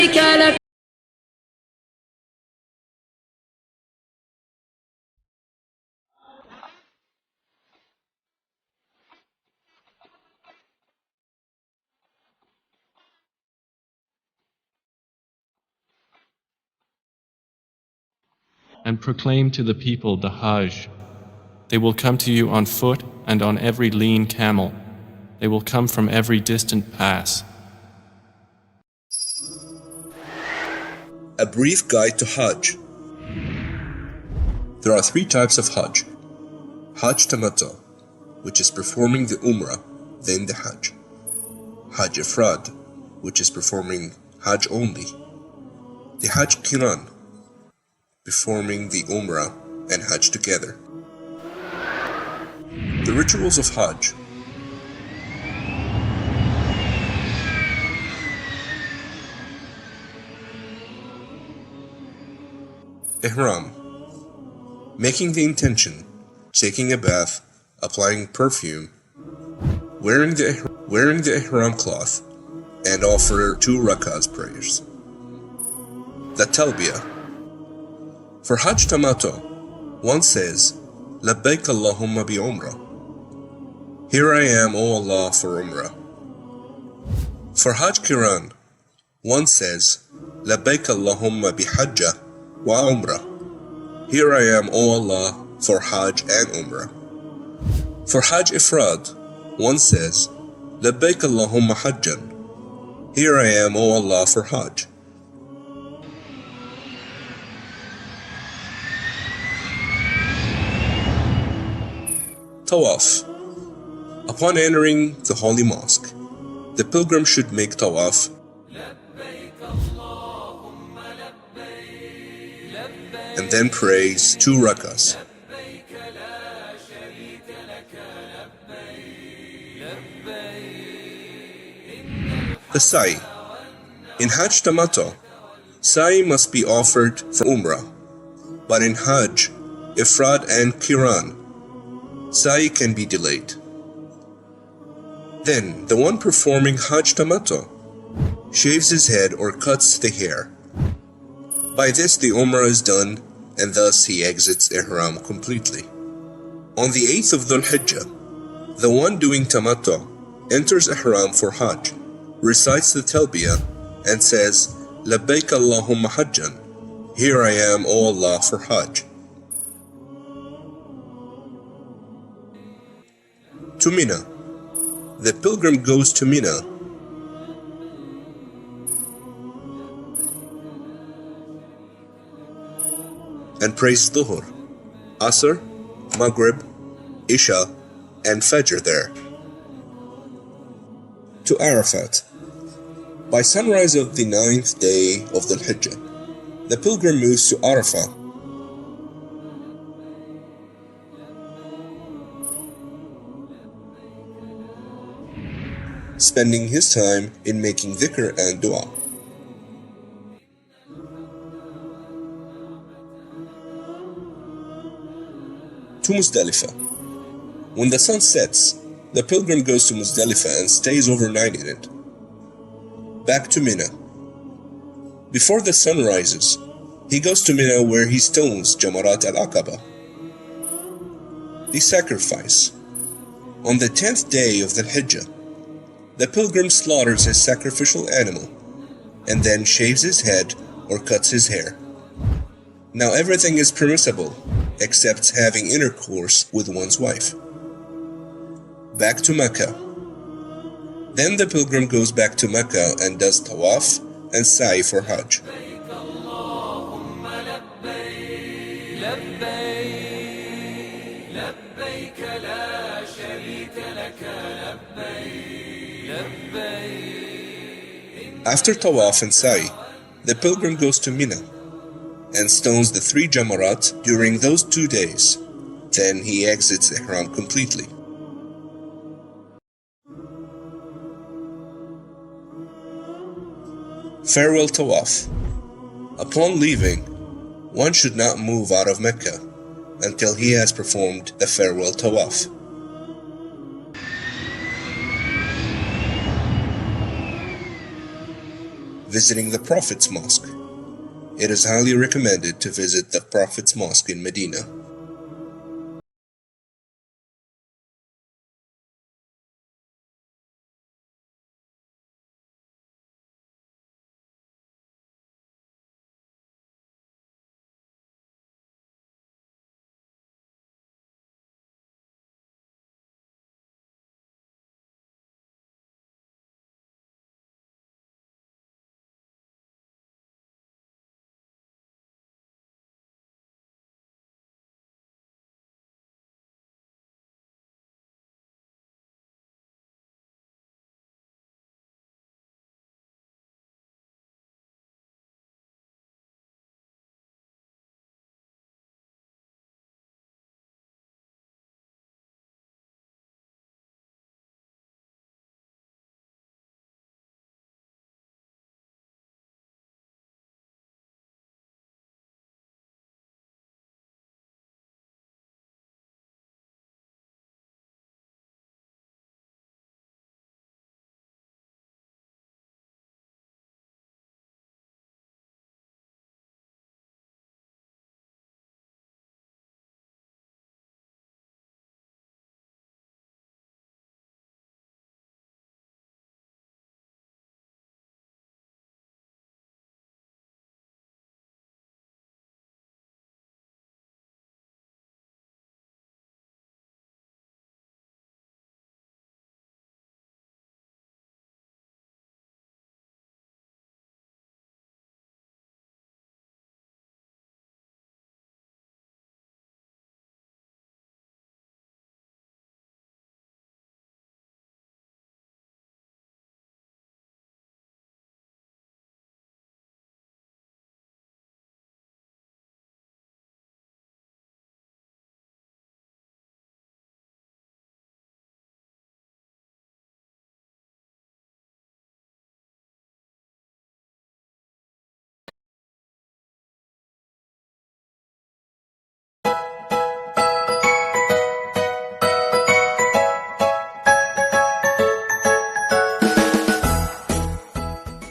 لك. And proclaim to the people the Hajj. They will come to you on foot and on every lean camel. They will come from every distant pass. A brief guide to Hajj. There are three types of Hajj. Hajj Tamattu, which is performing the Umrah, then the Hajj. Hajj Ifrad, which is performing Hajj only. The Hajj Qiran, performing the Umrah and Hajj together. The rituals of Hajj. Ihram, making the intention, taking a bath, applying perfume, wearing the Ihram cloth, and offer 2 rak'ahs prayers. The Talbiyah. For Hajj Tamattu, one says, Labbaik Allahumma bi Umrah. Here I am, O Allah, for Umrah. For Hajj Qiran, one says, Labbaik Allahumma bi Hajjah wa Umrah. Here I am, O Allah, for Hajj and Umrah. For Hajj Ifrad, one says, Labbaik Allahumma Hajjan. Here I am, O Allah, for Hajj. Tawaf. Upon entering the Holy Mosque, the pilgrim should make tawaf and then prays 2 rak'ahs. The Sa'i. In Hajj Tamattu, Sa'i must be offered for Umrah, but in Hajj, Ifrad and Qiran, Sa'i can be delayed. Then, the one performing Hajj Tamattu shaves his head or cuts the hair. By this the Umrah is done, and thus he exits Ihram completely. On the 8th of Dhul Hijjah, the one doing Tamattu enters Ihram for Hajj, recites the Talbiyah, and says, Labbaik Allahumma Hajjan. Here I am, O Allah, for Hajj. To Mina. The pilgrim goes to Mina and prays Dhuhr, Asr, Maghrib, Isha, and Fajr there. To Arafat. By sunrise of the 9th day of Dhul Hijjah, the pilgrim moves to Arafat. Spending his time in making dhikr and dua. To Muzdalifah. When the sun sets, the pilgrim goes to Muzdalifah and stays overnight in it. Back to Mina. Before the sun rises, he goes to Mina where he stones Jamarat al-Aqaba, the sacrifice. On the 10th day of the Hijjah, the pilgrim slaughters his sacrificial animal and then shaves his head or cuts his hair. Now everything is permissible except having intercourse with one's wife. Back to Mecca. Then the pilgrim goes back to Mecca and does tawaf and sa'i for Hajj. After tawaf and sa'i, the pilgrim goes to Mina and stones the 3 jamarat during those 2 days. Then he exits Ihram completely. Farewell Tawaf. Upon leaving, one should not move out of Mecca until he has performed the farewell Tawaf. Visiting the Prophet's Mosque. It is highly recommended to visit the Prophet's Mosque in Medina.